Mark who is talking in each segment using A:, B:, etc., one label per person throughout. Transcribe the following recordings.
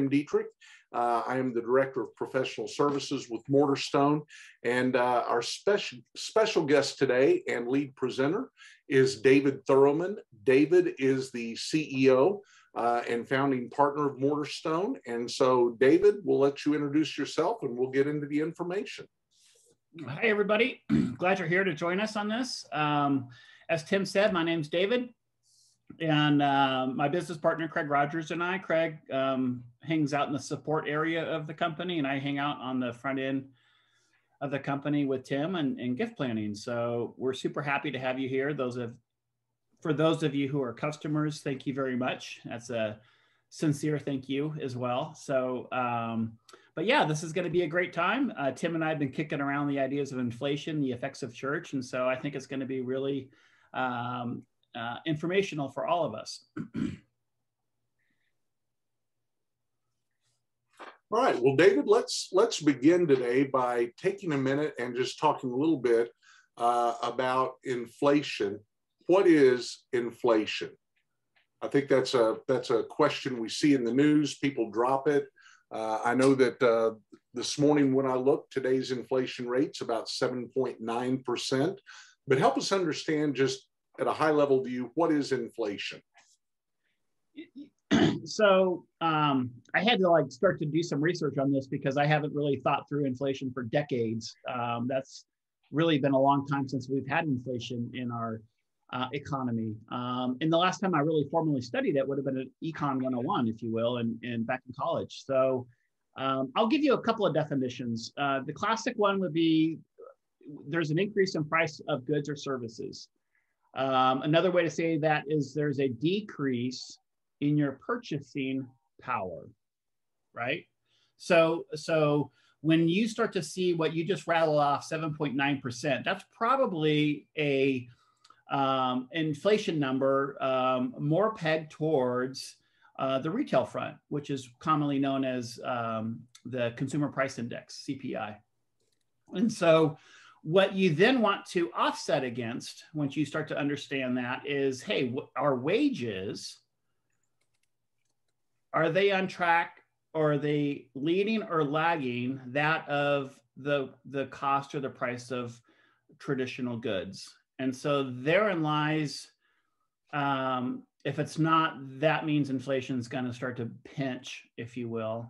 A: Dietrich. I am the Director of Professional Services with Mortarstone, and our special guest today and lead presenter is David Thurlman. David is the CEO and founding partner of Mortarstone. And so, David, we'll let you introduce yourself and we'll get into the information.
B: Hi, everybody. Glad you're here to join us on this. As Tim said, my name's David, and my business partner, Craig Rogers, and I. Craig hangs out in the support area of the company, and I hang out on the front end of the company with Tim and gift planning. So we're super happy to have you here. For those of you who are customers, thank you very much. That's a sincere thank you as well. So, but yeah, this is going to be a great time. Tim and I have been kicking around the ideas of inflation, the effects of church. And so I think it's going to be really informational for all of us.
A: All right, well, David, let's begin today by taking a minute and just talking a little bit about inflation. What is inflation? I think that's a question we see in the news. People drop it. I know that this morning when I looked, today's inflation rate's about 7.9%. But help us understand, just at a high level view, what is inflation?
B: So I had to start to do some research on this because I haven't really thought through inflation for decades. That's really been a long time since we've had inflation in our economy. And the last time I really formally studied it would have been an Econ 101, if you will, and back in college. So I'll give you a couple of definitions. The classic one would be there's an increase in price of goods or services. Another way to say that is there's a decrease in your purchasing power, right? So when you start to see what you just rattled off, 7.9%, that's probably a inflation number more pegged towards the retail front, which is commonly known as the Consumer Price Index, CPI. And so what you then want to offset against, once you start to understand that, is, hey, our wages, are they on track, or are they leading or lagging that of the cost or the price of traditional goods? And so therein lies, if it's not, that means inflation is going to start to pinch, if you will.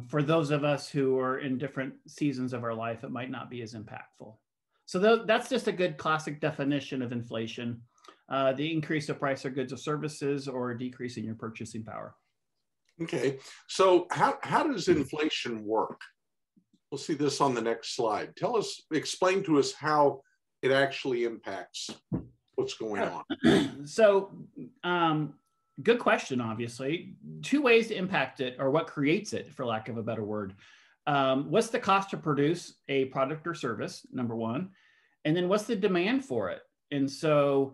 B: For those of us who are in different seasons of our life, it might not be as impactful. So that's just a good classic definition of inflation. The increase of price of goods or services, or a decrease in your purchasing power. Okay,
A: so how does inflation work? We'll see this on the next slide. Explain to us how it actually impacts what's going on.
B: So, good question, obviously. Two ways to impact it, or what creates it, for lack of a better word. What's the cost to produce a product or service, number one? And then what's the demand for it? And so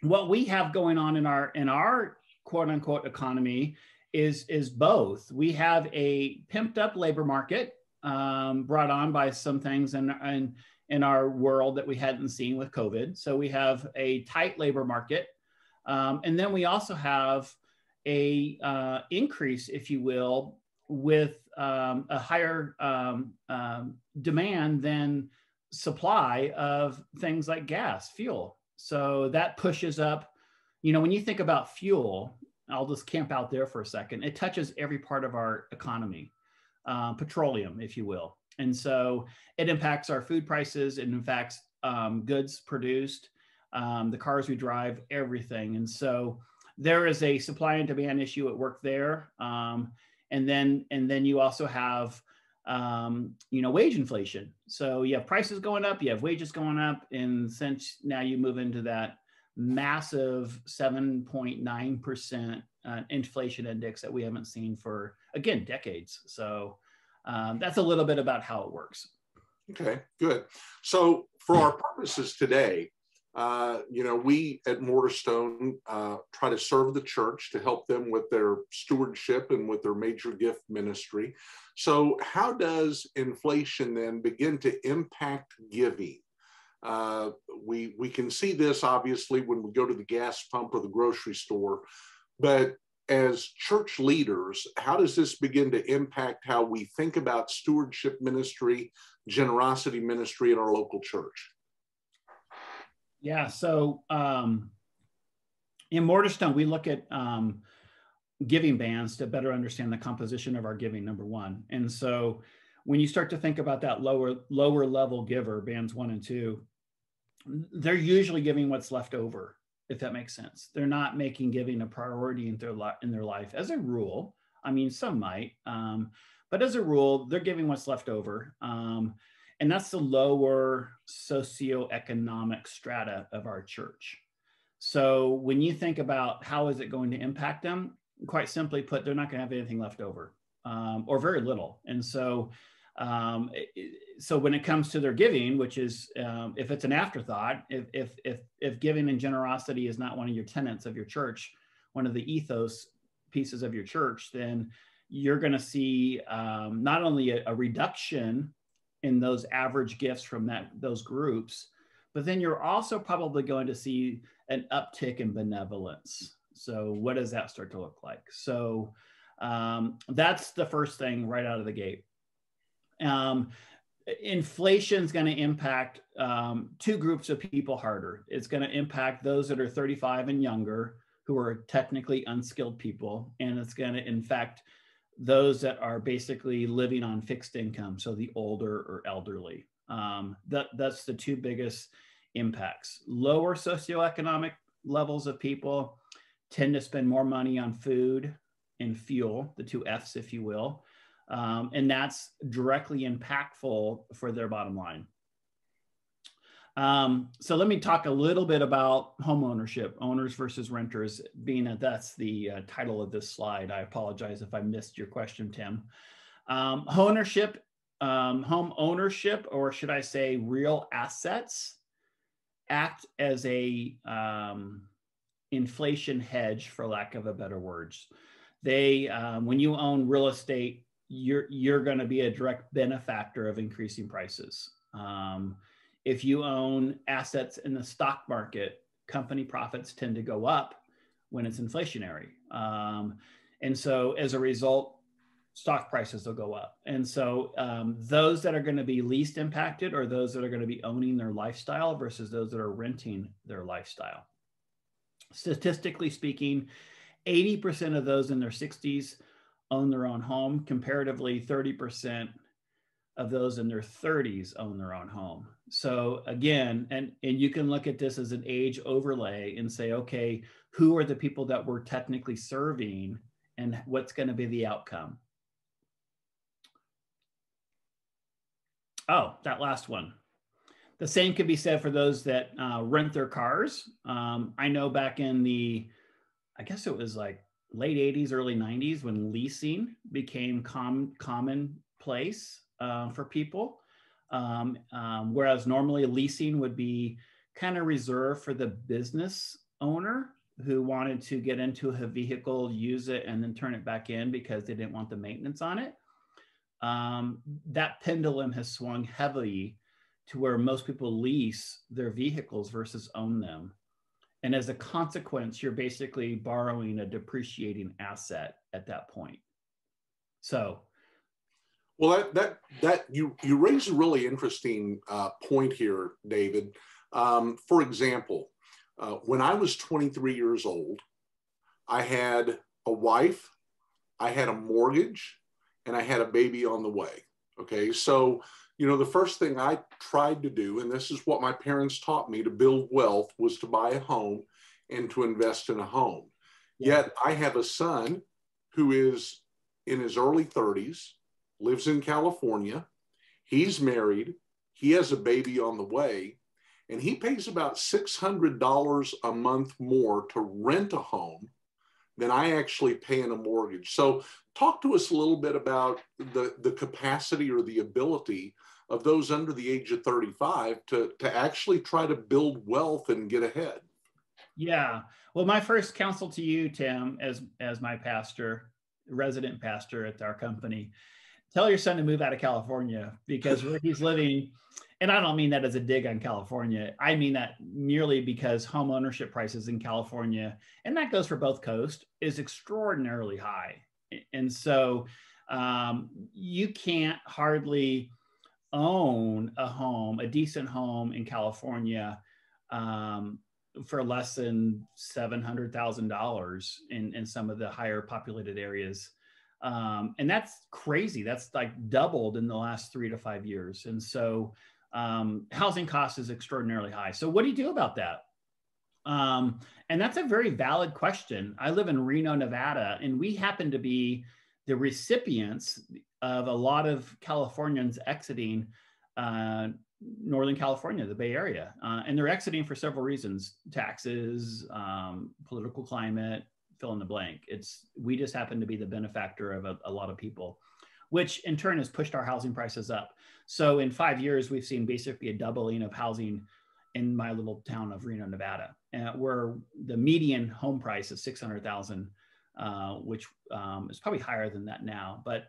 B: what we have going on in our quote unquote economy is both. We have a pimped up labor market brought on by some things in our world that we hadn't seen with COVID. So we have a tight labor market. And then we also have a increase, if you will, with a higher demand than supply of things like gas, fuel. So that pushes up, when you think about fuel, I'll just camp out there for a second. It touches every part of our economy, petroleum, if you will. And so it impacts our food prices. It impacts goods produced, the cars we drive, everything. And so there is a supply and demand issue at work there. And then you also have, wage inflation. So you have prices going up, you have wages going up. And since now you move into that massive 7.9% inflation index that we haven't seen for, again, decades. So that's a little bit about how it works.
A: Okay, good. So for our purposes today, we at Mortarstone try to serve the church to help them with their stewardship and with their major gift ministry. So how does inflation then begin to impact giving? We can see this obviously when we go to the gas pump or the grocery store, but as church leaders, how does this begin to impact how we think about stewardship ministry, generosity ministry in our local church?
B: Yeah, so in Morterstone, we look at giving bands to better understand the composition of our giving, number one. And so when you start to think about that lower level giver, bands 1 and 2, they're usually giving what's left over, if that makes sense. They're not making giving a priority in their life as a rule. I mean, some might, but as a rule, they're giving what's left over. And that's the lower socioeconomic strata of our church. So when you think about how is it going to impact them, quite simply put, they're not going to have anything left over, or very little. And so, so when it comes to their giving, which is, if it's an afterthought, if giving and generosity is not one of your tenets of your church, one of the ethos pieces of your church, then you're going to see not only a reduction in those average gifts from those groups, but then you're also probably going to see an uptick in benevolence. So what does that start to look like? So that's the first thing right out of the gate. Inflation is going to impact two groups of people harder. It's going to impact those that are 35 and younger, who are technically unskilled people, and it's going to infect those that are basically living on fixed income, so the older or elderly. That's the two biggest impacts. Lower socioeconomic levels of people tend to spend more money on food and fuel, the two F's, if you will, and that's directly impactful for their bottom line. So let me talk a little bit about home ownership, owners versus renters, being that that's the title of this slide. I apologize if I missed your question, Tim. Home ownership, or should I say real assets, act as a inflation hedge, for lack of a better words. They, when you own real estate, you're going to be a direct benefactor of increasing prices. If you own assets in the stock market, company profits tend to go up when it's inflationary. And so as a result, stock prices will go up. And so those that are going to be least impacted are those that are going to be owning their lifestyle versus those that are renting their lifestyle. Statistically speaking, 80% of those in their 60s own their own home. Comparatively, 30% of those in their 30s own their own home. So again, and you can look at this as an age overlay and say, okay, who are the people that we're technically serving and what's going to be the outcome? Oh, that last one. The same could be said for those that rent their cars. I know back in the, I guess it was like late 80s, early 90s, when leasing became commonplace for people. Whereas normally leasing would be kind of reserved for the business owner who wanted to get into a vehicle, use it, and then turn it back in because they didn't want the maintenance on it. That pendulum has swung heavily to where most people lease their vehicles versus own them. And as a consequence, you're basically borrowing a depreciating asset at that point. So,
A: well, you raise a really interesting point here, David. For example, when I was 23 years old, I had a wife, I had a mortgage, and I had a baby on the way. Okay, so you know, the first thing I tried to do, and this is what my parents taught me to build wealth, was to buy a home and to invest in a home. Yeah. Yet I have a son who is in his early 30s, lives in California. He's married. He has a baby on the way, and he pays about $600 a month more to rent a home than I actually pay in a mortgage. So talk to us a little bit about the capacity or the ability of those under the age of 35 to actually try to build wealth and get ahead.
B: Yeah. Well, my first counsel to you, Tim, as my pastor, resident pastor at our company, tell your son to move out of California, because where he's living, And I don't mean that as a dig on California. I mean that merely because home ownership prices in California, and that goes for both coasts, is extraordinarily high. And so you can't hardly own a home, a decent home in California for less than $700,000 in some of the higher populated areas. And that's crazy. That's like doubled in the last 3 to 5 years. And so housing cost is extraordinarily high. So what do you do about that? And that's a very valid question. I live in Reno, Nevada, and we happen to be the recipients of a lot of Californians exiting Northern California, the Bay Area. And they're exiting for several reasons: taxes, political climate, fill in the blank. We just happen to be the benefactor of a lot of people, which in turn has pushed our housing prices up. So in 5 years, we've seen basically a doubling of housing in my little town of Reno, Nevada, where the median home price is $600,000, which is probably higher than that now. But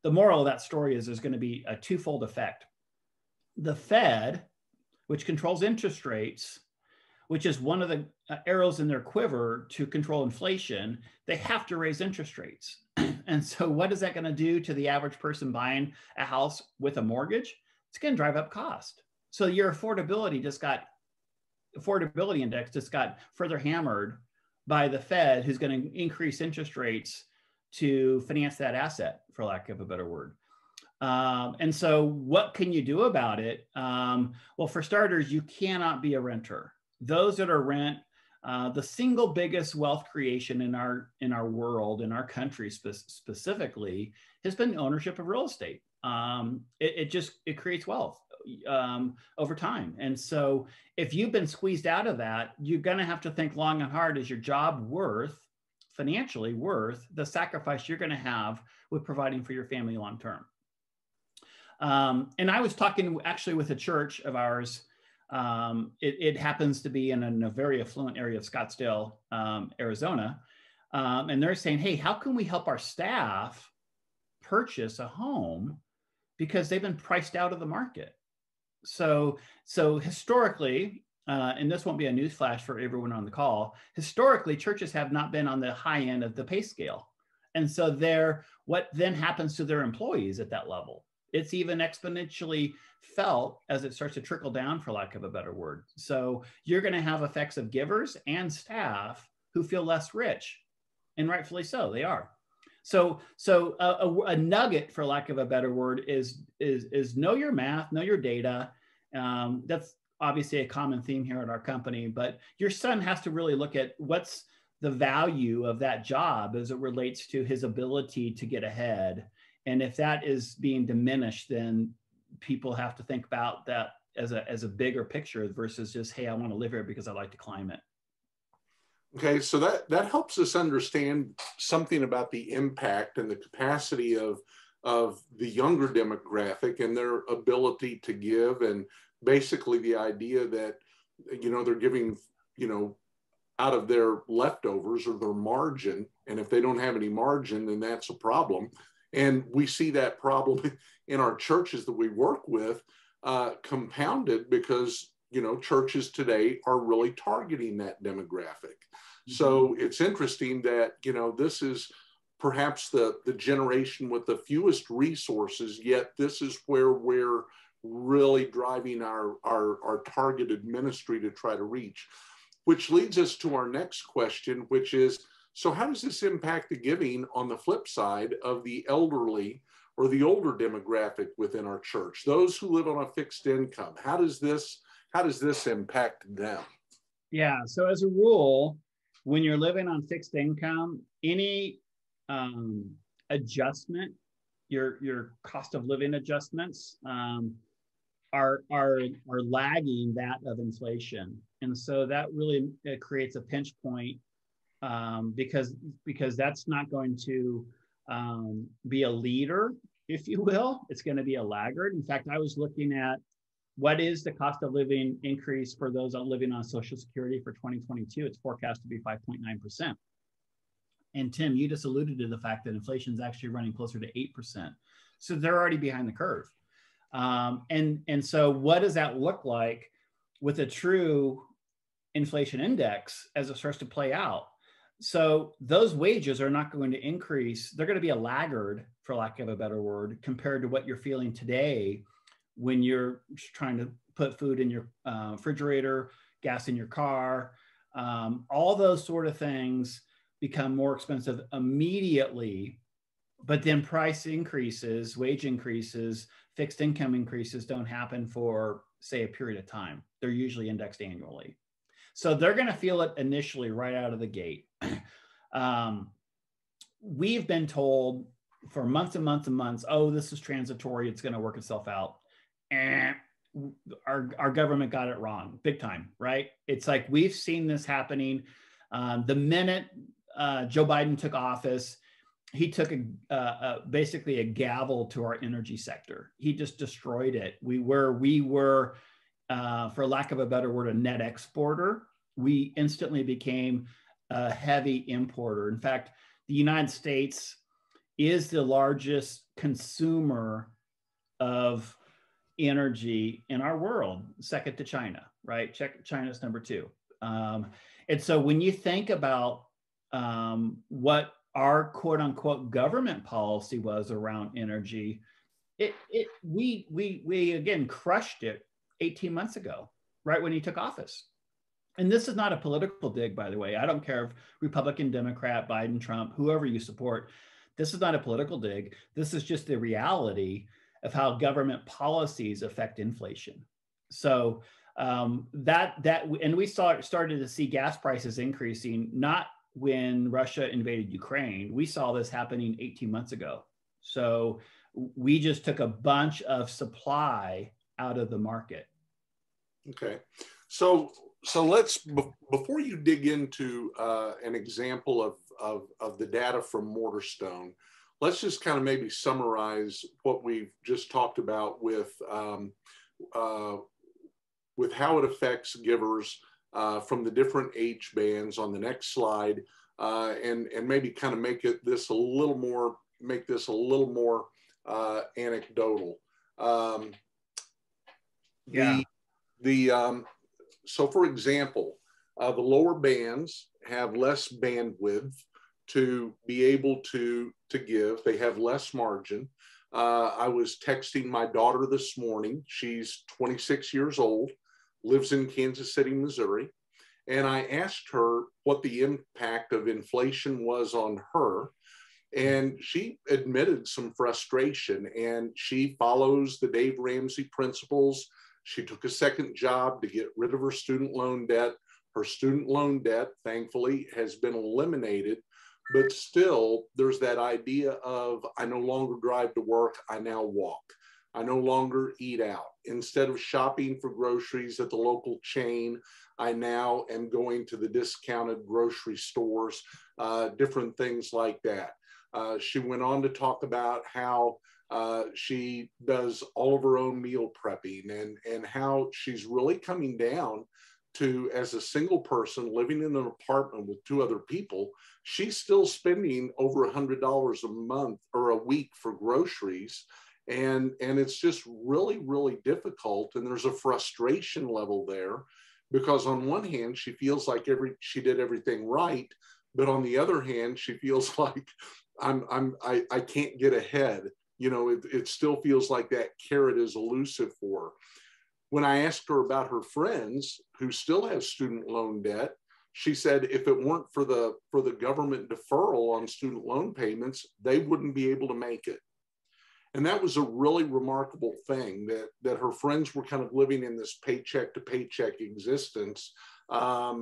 B: the moral of that story is there's going to be a twofold effect. The Fed, which controls interest rates, which is one of the arrows in their quiver to control inflation, they have to raise interest rates. And so what is that going to do to the average person buying a house with a mortgage? It's going to drive up cost. So your affordability index just got further hammered by the Fed, who's going to increase interest rates to finance that asset, for lack of a better word. And so what can you do about it? Well, for starters, you cannot be a renter. Those that are rent, the single biggest wealth creation in our world, in our country specifically, has been ownership of real estate. It creates wealth over time. And so if you've been squeezed out of that, you're going to have to think long and hard: is your job financially worth the sacrifice you're going to have with providing for your family long term? And I was talking actually with a church of ours. It happens to be in a very affluent area of Scottsdale, Arizona. And they're saying, hey, how can we help our staff purchase a home because they've been priced out of the market? So historically, and this won't be a newsflash for everyone on the call, historically, churches have not been on the high end of the pay scale. And so what then happens to their employees at that level? It's even exponentially felt as it starts to trickle down, for lack of a better word. So you're going to have effects of givers and staff who feel less rich, and rightfully so, they are. So a nugget, for lack of a better word, is know your math, know your data. That's obviously a common theme here at our company, but your son has to really look at what's the value of that job as it relates to his ability to get ahead. And if that is being diminished, then people have to think about that as a bigger picture versus just, hey, I want to live here because I like the climate.
A: Okay, so that helps us understand something about the impact and the capacity of the younger demographic and their ability to give, and basically the idea that, they're giving, out of their leftovers or their margin. And if they don't have any margin, then that's a problem. And we see that problem in our churches that we work with, compounded because, churches today are really targeting that demographic. Mm-hmm. So it's interesting that, this is perhaps the generation with the fewest resources, yet this is where we're really driving our targeted ministry to try to reach, which leads us to our next question, which is, so how does this impact the giving on the flip side of the elderly or the older demographic within our church, those who live on a fixed income? How does this impact them?
B: Yeah, so as a rule, when you're living on fixed income, any adjustment, your cost of living adjustments are lagging that of inflation, and so that really creates a pinch point. Because that's not going to be a leader, if you will. It's going to be a laggard. In fact, I was looking at what is the cost of living increase for those living on Social Security for 2022. It's forecast to be 5.9%. And Tim, you just alluded to the fact that inflation is actually running closer to 8%. So they're already behind the curve. And so what does that look like with a true inflation index as it starts to play out? So those wages are not going to increase. They're going to be a laggard, for lack of a better word, compared to what you're feeling today when you're trying to put food in your refrigerator, gas in your car. All those sort of things become more expensive immediately, but then price increases, wage increases, fixed income increases don't happen for, say, a period of time. They're usually indexed annually. So they're going to feel it initially right out of the gate. We've been told for months and months and months, oh, this is transitory, it's going to work itself out. And our government got it wrong, big time, right? It's like we've seen this happening. The minute Joe Biden took office, he took basically a gavel to our energy sector. He just destroyed it. We were, for lack of a better word, a net exporter. We instantly became a heavy importer. In fact, the United States is the largest consumer of energy in our world, second to China, right? China's number 2. And so when you think about what our quote unquote government policy was around energy, we again crushed it 18 months ago, right when he took office. And this is not a political dig, by the way. I don't care if Republican, Democrat, Biden, Trump, whoever you support. This is not a political dig. This is just the reality of how government policies affect inflation. So and we started to see gas prices increasing, not when Russia invaded Ukraine. We saw this happening 18 months ago. So we just took a bunch of supply out of the market.
A: Okay. So let's, before you dig into an example of the data from Morterstone, let's just kind of maybe summarize what we've just talked about with how it affects givers from the different age bands on the next slide, and maybe kind of make this a little more anecdotal. So for example, the lower bands have less bandwidth to be able to give. They have less margin. I was texting my daughter this morning. She's 26 years old, lives in Kansas City, Missouri. And I asked her what the impact of inflation was on her. And she admitted some frustration, and she follows the Dave Ramsey principles. She took a second job to get rid of her student loan debt. Her student loan debt, thankfully, has been eliminated, but still there's that idea of, I no longer drive to work, I now walk. I no longer eat out. Instead of shopping for groceries at the local chain, I now am going to the discounted grocery stores, different things like that. She went on to talk about how she does all of her own meal prepping, and how she's really coming down to, as a single person living in an apartment with 2 other people, she's still spending over $100 a month or a week for groceries. And it's just really, really difficult. And there's a frustration level there, because on one hand, she feels like she did everything right. But on the other hand, she feels like I can't get ahead. You know, it still feels like that carrot is elusive for her. When I asked her about her friends who still have student loan debt, she said if it weren't for the government deferral on student loan payments, they wouldn't be able to make it. And that was a really remarkable thing, that her friends were kind of living in this paycheck to paycheck existence. At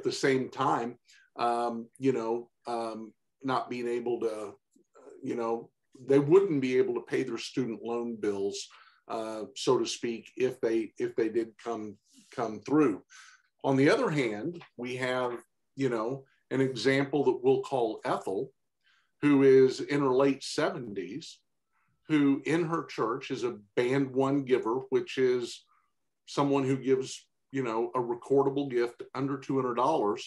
A: the same time, not being able to, they wouldn't be able to pay their student loan bills, so to speak, if they did come through. On the other hand, we have, an example that we'll call Ethel, who is in her late 70s, who in her church is a band 1 giver, which is someone who gives, a recordable gift under $200,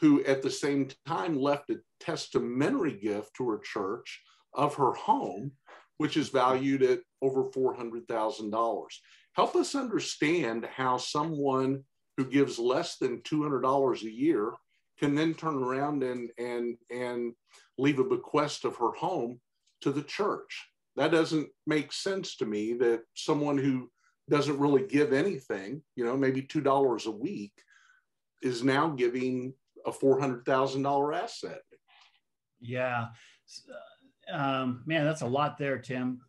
A: who at the same time left a testamentary gift to her church of her home, which is valued at over $400,000. Help us understand how someone who gives less than $200 a year can then turn around and leave a bequest of her home to the church. That doesn't make sense to me, that someone who doesn't really give anything, you know, maybe $2 a week, is now giving a $400,000 asset.
B: Yeah. Man, that's a lot there, Tim.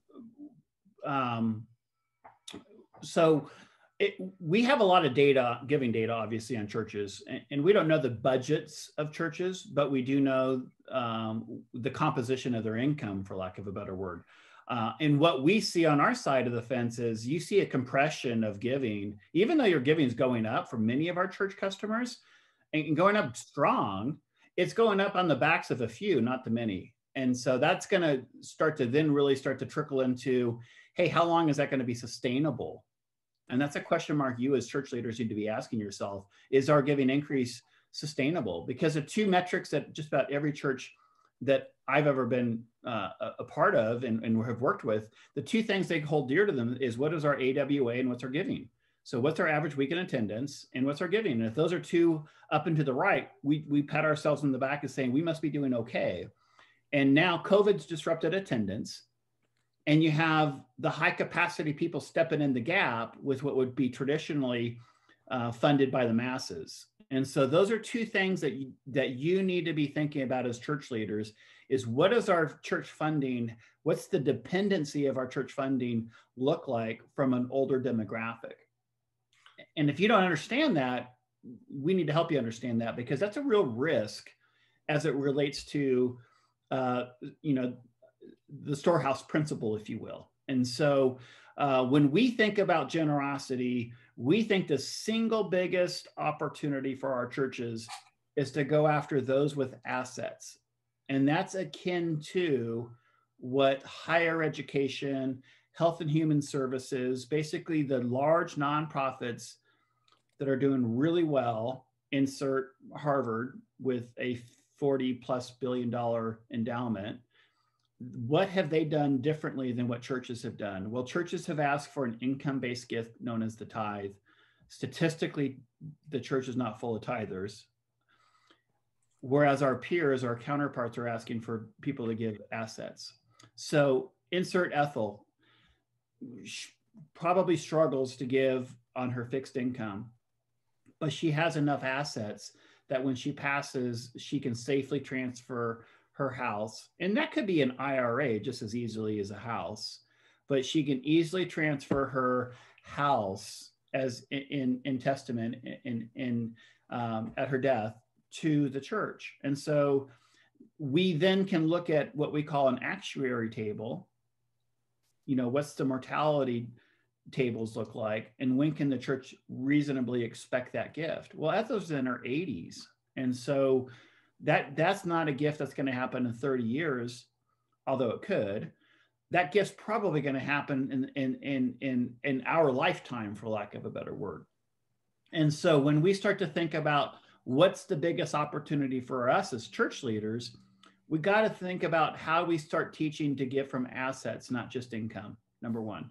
B: So we have a lot of data, giving data, obviously, on churches, and we don't know the budgets of churches, but we do know the composition of their income, for lack of a better word. And what we see on our side of the fence is you see a compression of giving, even though your giving is going up for many of our church customers and going up strong, it's going up on the backs of a few, not the many. And so that's going to start to then really start to trickle into, hey, how long is that going to be sustainable? And that's a question mark you as church leaders need to be asking yourself. Is our giving increase sustainable? Because the two metrics that just about every church that I've ever been a part of and have worked with, the two things they hold dear to them is what is our AWA and what's our giving? So what's our average week in attendance and what's our giving? And if those are two up and to the right, we pat ourselves in the back as saying we must be doing okay. And now COVID's disrupted attendance, and you have the high capacity people stepping in the gap with what would be traditionally funded by the masses. And so those are two things that you need to be thinking about as church leaders, is what is our church funding? What's the dependency of our church funding look like from an older demographic? And if you don't understand that, we need to help you understand that, because that's a real risk as it relates to, the storehouse principle, if you will. And so when we think about generosity, we think the single biggest opportunity for our churches is to go after those with assets. And that's akin to what higher education, health and human services, basically the large nonprofits that are doing really well, insert Harvard with a $40+ billion endowment. What have they done differently than what churches have done? Well, churches have asked for an income-based gift known as the tithe. Statistically, the church is not full of tithers, whereas our peers, our counterparts, are asking for people to give assets. So insert Ethel probably struggles to give on her fixed income, but she has enough assets that when she passes, she can safely transfer her house. And that could be an IRA just as easily as a house, but she can easily transfer her house as in testament at her death to the church. And so we then can look at what we call an actuary table. You know, what's the mortality tables look like, and when can the church reasonably expect that gift? Well, Ethel's in her 80s, and so that's not a gift that's going to happen in 30 years, although it could. That gift's probably going to happen in our lifetime, for lack of a better word. And so when we start to think about what's the biggest opportunity for us as church leaders, we got to think about how we start teaching to give from assets, not just income, number one.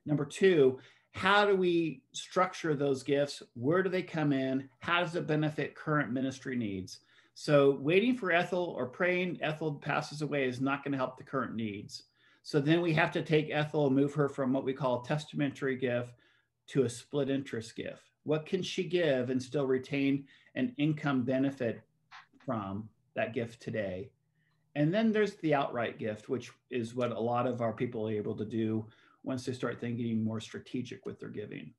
B: Number two, how do we structure those gifts? Where do they come in? How does it benefit current ministry needs? So waiting for Ethel or praying Ethel passes away is not going to help the current needs. So then we have to take Ethel and move her from what we call a testamentary gift to a split interest gift. What can she give and still retain an income benefit from that gift today? And then there's the outright gift, which is what a lot of our people are able to do once they start thinking more strategic with their giving.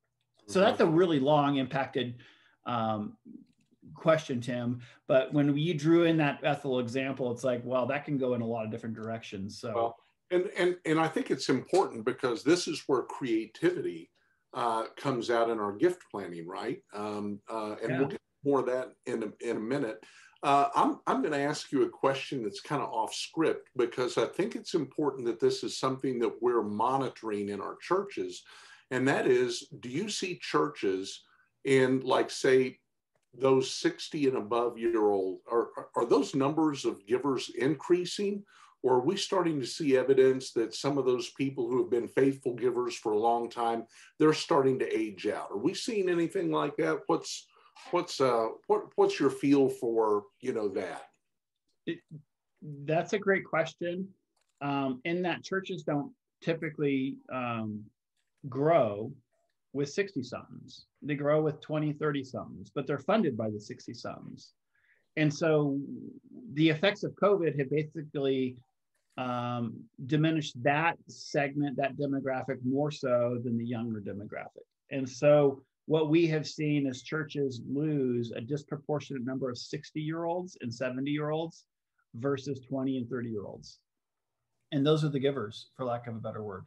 B: So that's a really long impacted question, Tim. But when you drew in that Ethel example, it's like, well, that can go in a lot of different directions. So,
A: well, and I think it's important because this is where creativity comes out in our gift planning, right? And we'll get more of that in a minute. I'm going to ask you a question that's kind of off script, because I think it's important that this is something that we're monitoring in our churches. And that is, do you see churches in, like, say, those 60 and above year old, are those numbers of givers increasing, Or are we starting to see evidence that some of those people who have been faithful givers for a long time, they're starting to age out? Are we seeing anything like that? What's your feel for, that?
B: That's a great question. In that churches don't typically grow with 60 somethings. They grow with 20, 30 somethings, but they're funded by the 60 somethings. And so the effects of COVID have basically diminished that segment, that demographic, more so than the younger demographic. And so what we have seen is churches lose a disproportionate number of 60-year-olds and 70-year-olds versus 20 and 30-year-olds. And those are the givers, for lack of a better word.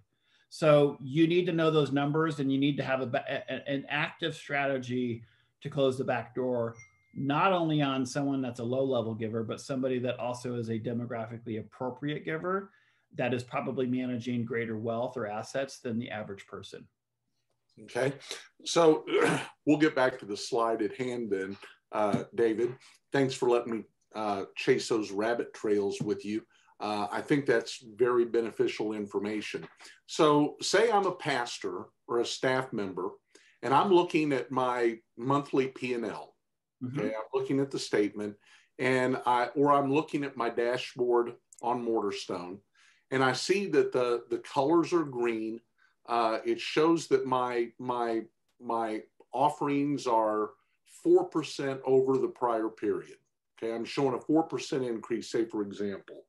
B: So you need to know those numbers, and you need to have an active strategy to close the back door, not only on someone that's a low-level giver, but somebody that also is a demographically appropriate giver that is probably managing greater wealth or assets than the average person.
A: Okay, so we'll get back to the slide at hand then, David. Thanks for letting me chase those rabbit trails with you. I think that's very beneficial information. So say I'm a pastor or a staff member, and I'm looking at my monthly P&L. Okay, I'm looking at the statement, and I'm looking at my dashboard on Mortarstone, and I see that the colors are green. It shows that my offerings are 4% over the prior period. Okay, I'm showing a 4% increase, say, for example.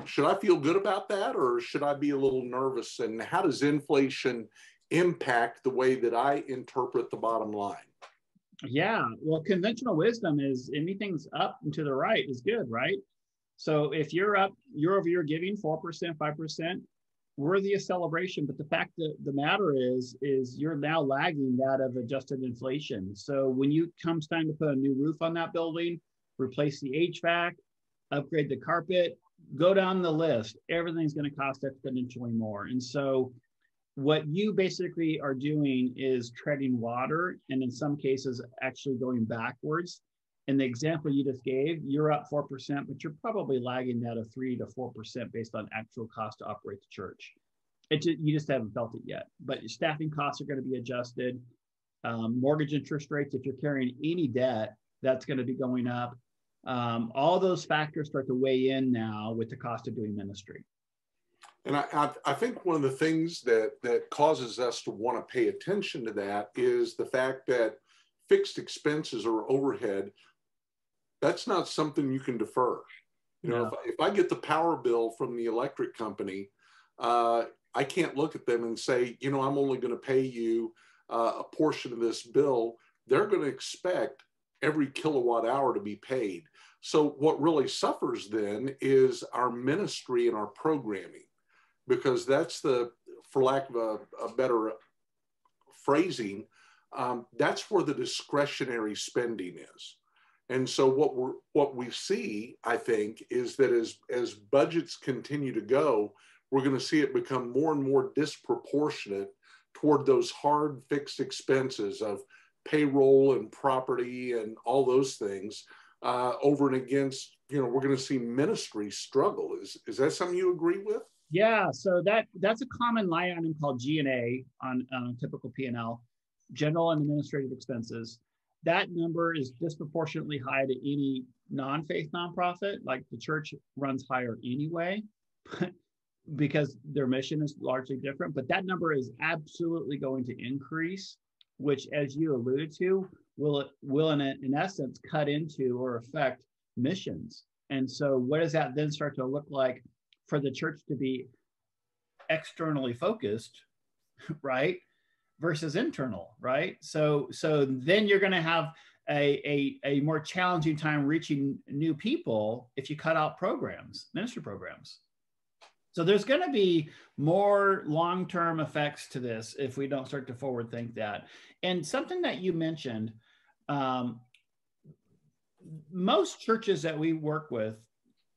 A: Should I feel good about that, or should I be a little nervous? And how does inflation impact the way that I interpret the bottom line?
B: Yeah, well, conventional wisdom is anything's up and to the right is good, right? So if you're up year over year giving 4%, 5%, worthy of celebration. But the fact that the matter is you're now lagging that of adjusted inflation. So when you comes time to put a new roof on that building, replace the HVAC, upgrade the carpet, go down the list, everything's going to cost exponentially more. And so what you basically are doing is treading water, and in some cases actually going backwards. In the example you just gave, you're up 4%, but you're probably lagging that of 3 to 4% based on actual cost to operate the church. You just haven't felt it yet. But your staffing costs are going to be adjusted. Mortgage interest rates, if you're carrying any debt, that's going to be going up. All those factors start to weigh in now with the cost of doing ministry.
A: And I think one of the things that causes us to want to pay attention to that is the fact that fixed expenses or overhead, that's not something you can defer. If I get the power bill from the electric company, I can't look at them and say, I'm only going to pay you a portion of this bill. They're going to expect every kilowatt hour to be paid. So what really suffers then is our ministry and our programming, because that's for lack of a better phrasing, that's where the discretionary spending is. And so what we see, I think, is that as budgets continue to go, we're going to see it become more and more disproportionate toward those hard fixed expenses of payroll and property and all those things over and against, we're going to see ministry struggle. Is that something you agree with?
B: Yeah, so that's a common line item called G&A on a typical P&L, general and administrative expenses. That number is disproportionately high to any non-faith nonprofit. Like the church runs higher anyway, because their mission is largely different. But that number is absolutely going to increase, which, as you alluded to, will in essence cut into or affect missions. And so what does that then start to look like for the church to be externally focused, right, versus internal, right? So then you're going to have a more challenging time reaching new people if you cut out programs, ministry programs. So there's going to be more long-term effects to this if we don't start to forward think that. And something that you mentioned, most churches that we work with,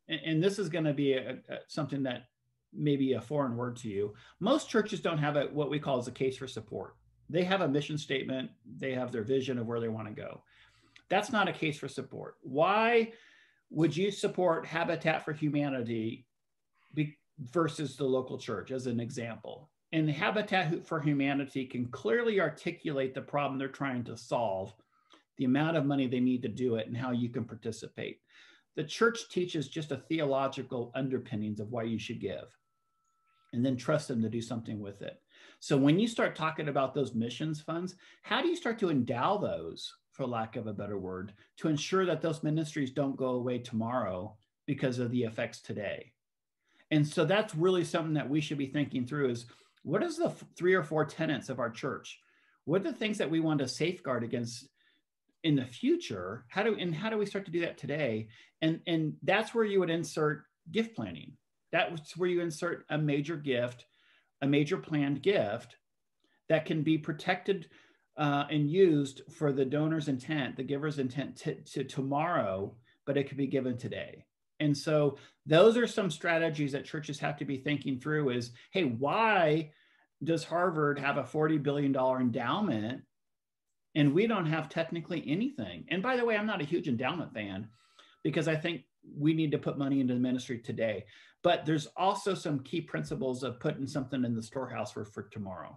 B: and this is going to be something that may be a foreign word to you, most churches don't have what we call as a case for support. They have a mission statement. They have their vision of where they want to go. That's not a case for support. Why would you support Habitat for Humanity versus the local church as an example? And Habitat for Humanity can clearly articulate the problem they're trying to solve, the amount of money they need to do it, and how you can participate. The church teaches just a theological underpinnings of why you should give, and then trust them to do something with it. So when you start talking about those missions funds, how do you start to endow those, for lack of a better word, to ensure that those ministries don't go away tomorrow because of the effects today? And so that's really something that we should be thinking through is, what is the 3 or 4 tenets of our church? What are the things that we want to safeguard against in the future? How do we start to do that today? And that's where you would insert gift planning. That's where you insert a major gift, a major planned gift that can be protected and used for the donor's intent, the giver's intent to tomorrow, but it could be given today. And so those are some strategies that churches have to be thinking through is, hey, why does Harvard have a $40 billion endowment and we don't have technically anything? And by the way, I'm not a huge endowment fan because I think we need to put money into the ministry today. But there's also some key principles of putting something in the storehouse for tomorrow.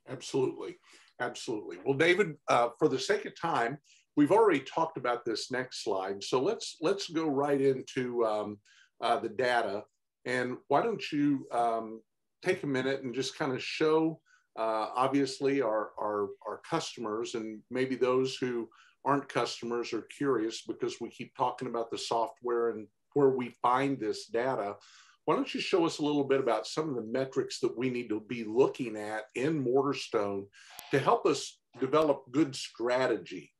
A: Absolutely. Absolutely. Well, David, for the sake of time, we've already talked about this next slide. So let's go right into the data. And why don't you take a minute and just kind of show, obviously, our customers and maybe those who aren't customers are curious because we keep talking about the software and where we find this data. Why don't you show us a little bit about some of the metrics that we need to be looking at in Mortarstone to help us develop good strategy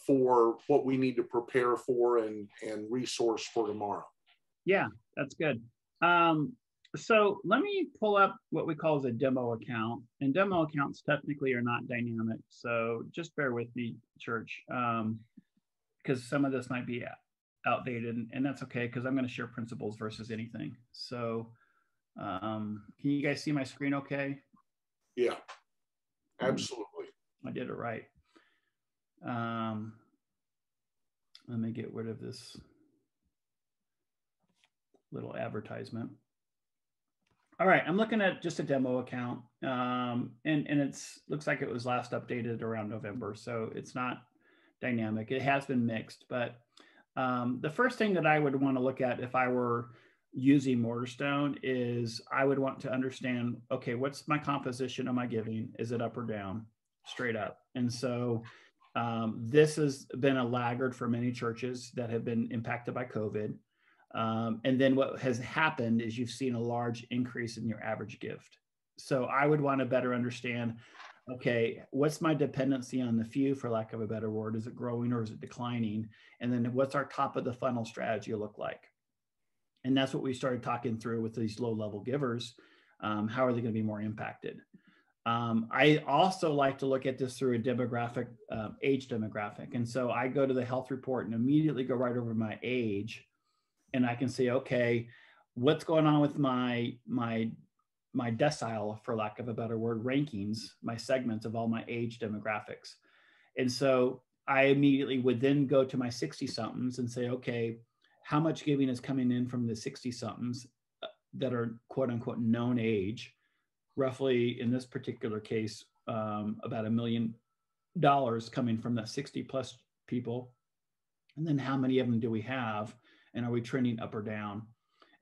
A: for what we need to prepare for and resource for tomorrow?
B: Yeah, that's good. So let me pull up what we call as a demo account. And demo accounts technically are not dynamic. So just bear with me, church, because some of this might be outdated, and that's okay because I'm going to share principles versus anything. So can you guys see my screen okay?
A: Yeah, absolutely.
B: I did it right. Let me get rid of this little advertisement. All right, I'm looking at just a demo account, and it's looks like it was last updated around November, so it's not dynamic. It has been mixed, but the first thing that I would want to look at if I were using Mortarstone is I would want to understand, okay, what's my composition of my giving? Is it up or down? Straight up. And so this has been a laggard for many churches that have been impacted by COVID. And then what has happened is you've seen a large increase in your average gift. So I would want to better understand, okay, what's my dependency on the few, for lack of a better word? Is it growing or is it declining? And then what's our top of the funnel strategy look like? And that's what we started talking through with these low-level givers. How are they going to be more impacted? I also like to look at this through a demographic, age demographic. And so I go to the health report and immediately go right over my age. And I can say, okay, what's going on with my decile, for lack of a better word, rankings, my segments of all my age demographics. And so I immediately would then go to my 60-somethings and say, okay, how much giving is coming in from the 60-somethings that are quote unquote known age? Roughly in this particular case, about $1 million coming from that 60+ people. And then how many of them do we have? And are we trending up or down?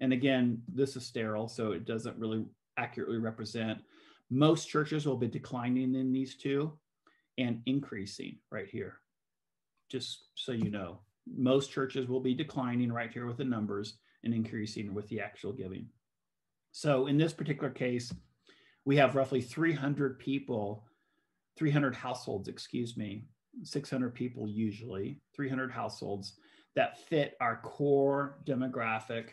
B: And again, this is sterile, so it doesn't really accurately represent. Most churches will be declining in these two and increasing right here. Just so you know, most churches will be declining right here with the numbers and increasing with the actual giving. So in this particular case, we have roughly 300 people, 300 households, 600 people usually, 300 households that fit our core demographic.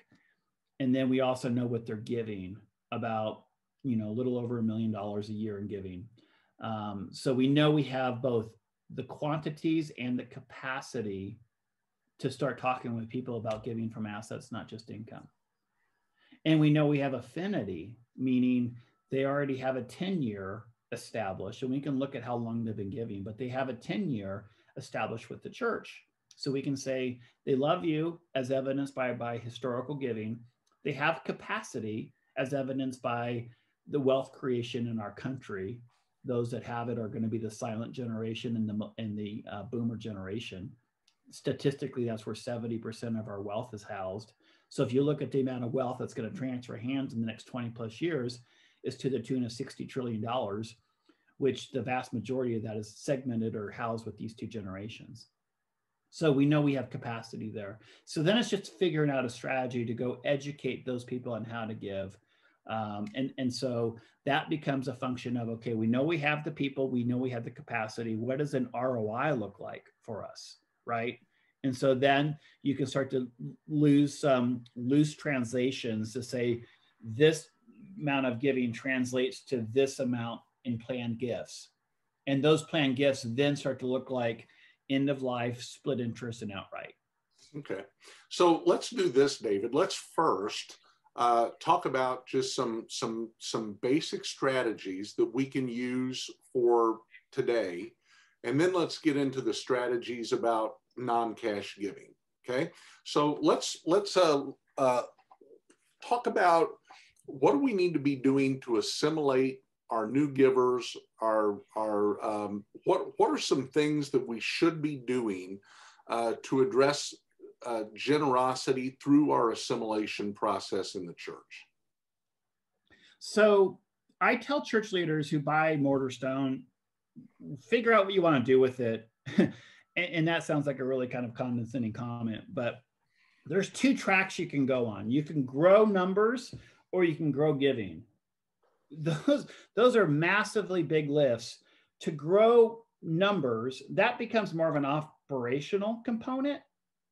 B: And then we also know what they're giving, about, a little over $1 million a year in giving. So we know we have both the quantities and the capacity to start talking with people about giving from assets, not just income. And we know we have affinity, meaning they already have a 10-year established, and we can look at how long they've been giving, but they have a 10-year established with the church. So we can say they love you as evidenced by historical giving. They have capacity as evidenced by the wealth creation in our country. Those that have it are going to be the silent generation and the boomer generation. Statistically, that's where 70% of our wealth is housed. So if you look at the amount of wealth that's going to transfer hands in the next 20 plus years, is to the tune of $60 trillion, which the vast majority of that is segmented or housed with these two generations. So we know we have capacity there. So then it's just figuring out a strategy to go educate those people on how to give. And so that becomes a function of, okay, we know we have the people, we know we have the capacity. What does an ROI look like for us, right? And so then you can start to lose some loose translations to say this amount of giving translates to this amount in planned gifts. And those planned gifts then start to look like end of life, split interest, and outright.
A: Okay. So let's do this, David. Let's first talk about just some basic strategies that we can use for today. And then let's get into the strategies about non-cash giving. Okay. So let's talk about what do we need to be doing to assimilate our new givers, what are some things that we should be doing to address generosity through our assimilation process in the church?
B: So I tell church leaders who buy mortar stone, figure out what you want to do with it. And that sounds like a really kind of condescending comment, but there's two tracks you can go on. You can grow numbers or you can grow giving. Those are massively big lifts. To grow numbers, that becomes more of an operational component,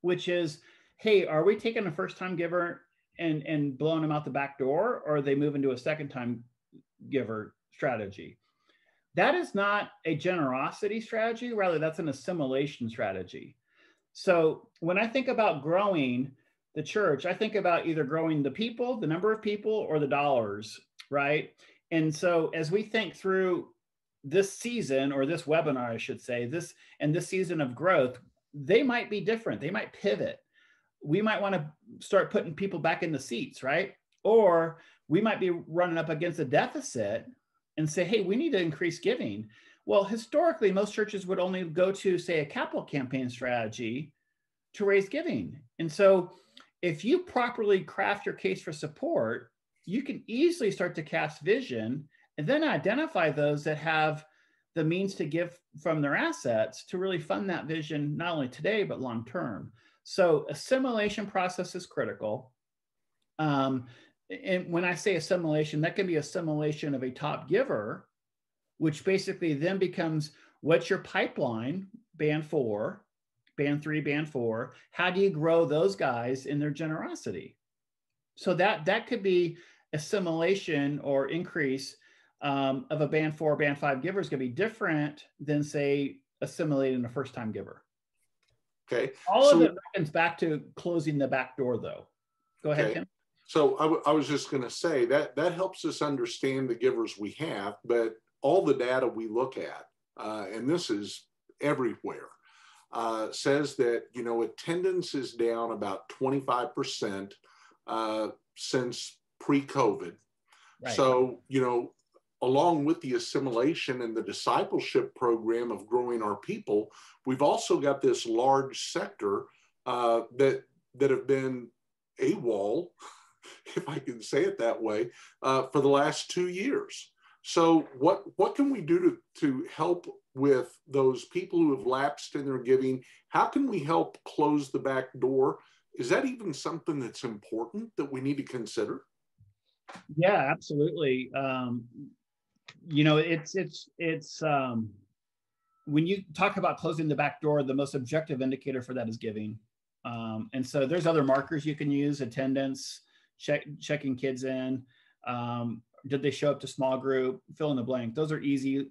B: which is, hey, are we taking a first-time giver and blowing them out the back door, or are they moving to a second-time giver strategy? That is not a generosity strategy, rather that's an assimilation strategy. So when I think about growing the church, I think about either growing the people, the number of people, or the dollars, right? And so as we think through this season, or this webinar, I should say, this season of growth, they might be different. They might pivot. We might want to start putting people back in the seats, right? Or we might be running up against a deficit and say, hey, we need to increase giving. Well, historically, most churches would only go to, say, a capital campaign strategy to raise giving. And so if you properly craft your case for support, you can easily start to cast vision and then identify those that have the means to give from their assets to really fund that vision, not only today, but long term. So assimilation process is critical. And when I say assimilation, that can be assimilation of a top giver, which basically then becomes, what's your pipeline, band 4, band 3, band 4? How do you grow those guys in their generosity? So that could be assimilation or increase of a band 4, band 5 giver is going to be different than, say, assimilating a first-time giver.
A: Okay.
B: All of it reckons back to closing the back door, though. Go ahead, Tim.
A: So I was just going to say that helps us understand the givers we have, but all the data we look at, and this is everywhere, says that, attendance is down about 25% since pre-COVID. Right. So, along with the assimilation and the discipleship program of growing our people, we've also got this large sector that have been AWOL, if I can say it that way, for the last 2 years. So what can we do to help with those people who have lapsed in their giving? How can we help close the back door? Is that even something that's important that we need to consider?
B: Yeah, absolutely. It's when you talk about closing the back door, the most objective indicator for that is giving. And so there's other markers you can use: attendance, checking kids in, did they show up to small group, fill in the blank. Those are easy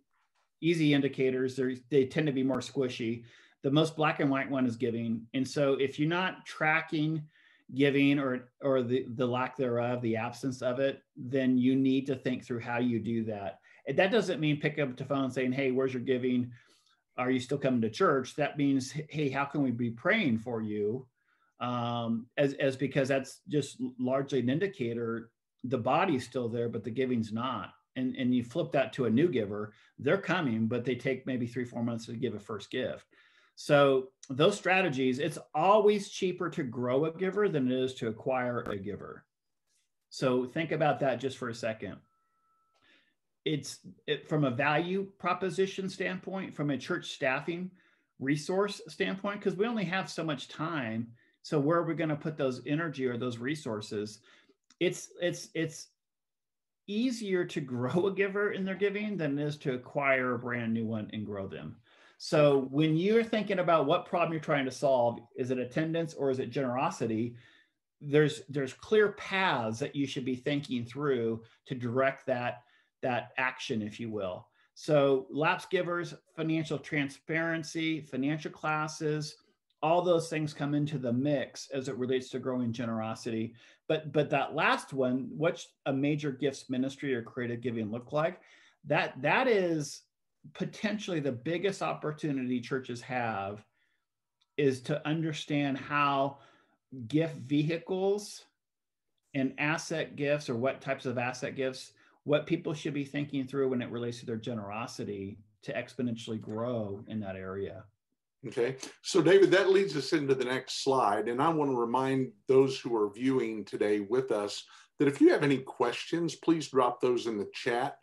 B: indicators. They tend to be more squishy. The most black and white one is giving. And so if you're not tracking giving or the lack thereof, the absence of it, then you need to think through how you do that. And that doesn't mean pick up the phone and saying, hey, where's your giving? are you still coming to church? That means, hey, how can we be praying for you? As because that's just largely an indicator the body's still there, but the giving's not. And you flip that to a new giver, they're coming, but they take maybe 3-4 months to give a first gift. So those strategies, it's always cheaper to grow a giver than it is to acquire a giver. So think about that just for a second. From a value proposition standpoint, from a church staffing resource standpoint, because we only have so much time. So where are we going to put those energy or those resources? It's easier to grow a giver in their giving than it is to acquire a brand new one and grow them. So when you're thinking about what problem you're trying to solve, is it attendance or is it generosity? There's clear paths that you should be thinking through to direct that action, if you will. So lapsed givers, financial transparency, financial classes, all those things come into the mix as it relates to growing generosity. But that last one, what's a major gifts ministry or creative giving look like? That is potentially the biggest opportunity churches have, is to understand how gift vehicles and asset gifts, or what types of asset gifts, what people should be thinking through when it relates to their generosity to exponentially grow in that area.
A: Okay, so David, that leads us into the next slide. And I want to remind those who are viewing today with us that if you have any questions, please drop those in the chat.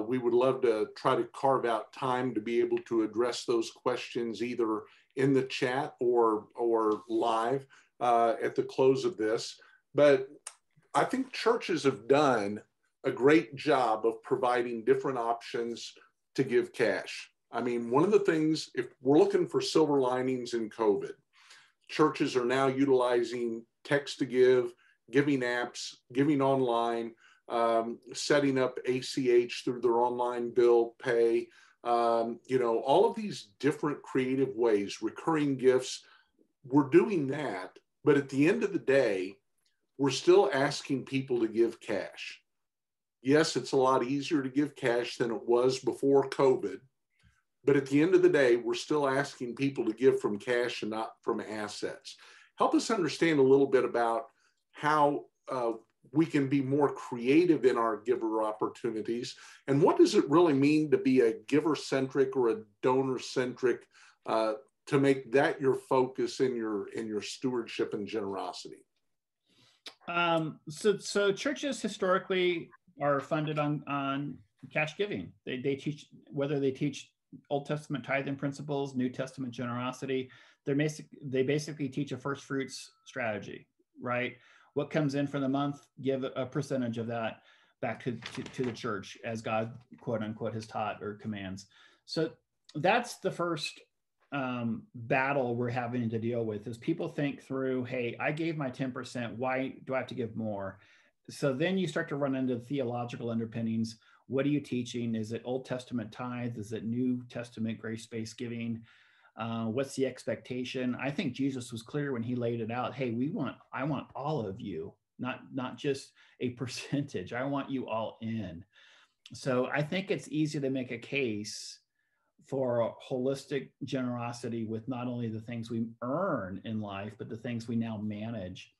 A: We would love to try to carve out time to be able to address those questions either in the chat or live at the close of this. But I think churches have done a great job of providing different options to give cash. I mean, one of the things, if we're looking for silver linings in COVID, churches are now utilizing text to give, giving apps, giving online, setting up ACH through their online bill pay, all of these different creative ways, recurring gifts. We're doing that, but at the end of the day, we're still asking people to give cash. Yes, it's a lot easier to give cash than it was before COVID. But at the end of the day, we're still asking people to give from cash and not from assets. Help us understand a little bit about how we can be more creative in our giver opportunities. And what does it really mean to be a giver-centric or a donor-centric, to make that your focus in your stewardship and generosity?
B: So churches historically are funded on cash giving. They teach, whether they teach Old Testament tithing principles, New Testament generosity, they basically teach a first fruits strategy, right? What comes in for the month, give a percentage of that back to the church as God, quote unquote, has taught or commands. So that's the first battle we're having to deal with, is people think through, hey, I gave my 10%, why do I have to give more? So then you start to run into theological underpinnings. What are you teaching? Is it Old Testament tithe? Is it New Testament grace-based giving? What's the expectation? I think Jesus was clear when he laid it out. Hey, I want all of you, not just a percentage. I want you all in. So I think it's easy to make a case for a holistic generosity with not only the things we earn in life, but the things we now manage.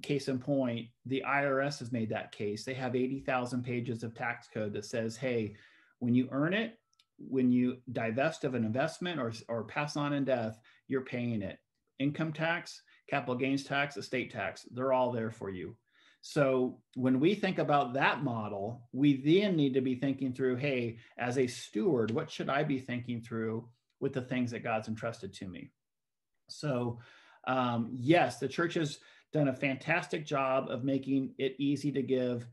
B: Case in point, the IRS has made that case. They have 80,000 pages of tax code that says, hey, when you earn it, when you divest of an investment or pass on in death, you're paying it. Income tax, capital gains tax, estate tax, they're all there for you. So when we think about that model, we then need to be thinking through, hey, as a steward, what should I be thinking through with the things that God's entrusted to me? So yes, the church has done a fantastic job of making it easy to give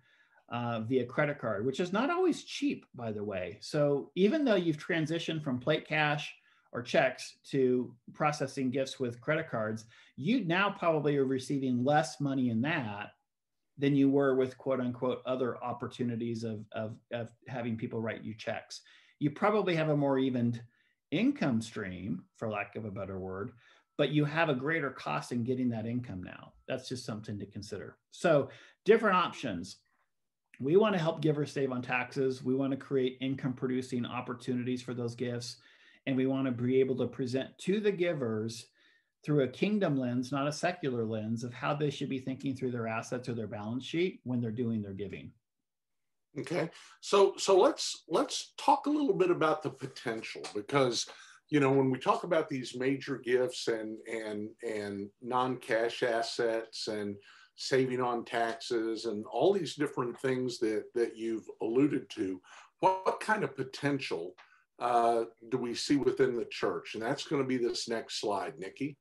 B: via credit card, which is not always cheap, by the way. So even though you've transitioned from plate cash or checks to processing gifts with credit cards, you now probably are receiving less money in that than you were with quote unquote other opportunities of having people write you checks. You probably have a more evened income stream, for lack of a better word, but you have a greater cost in getting that income now. That's just something to consider. So different options. We want to help givers save on taxes. We want to create income producing opportunities for those gifts. And we want to be able to present to the givers through a kingdom lens, not a secular lens, of how they should be thinking through their assets or their balance sheet when they're doing their giving.
A: Okay, so let's talk a little bit about the potential, because when we talk about these major gifts and non-cash assets and saving on taxes and all these different things that you've alluded to, what kind of potential do we see within the church? And that's going to be this next slide, Nikki.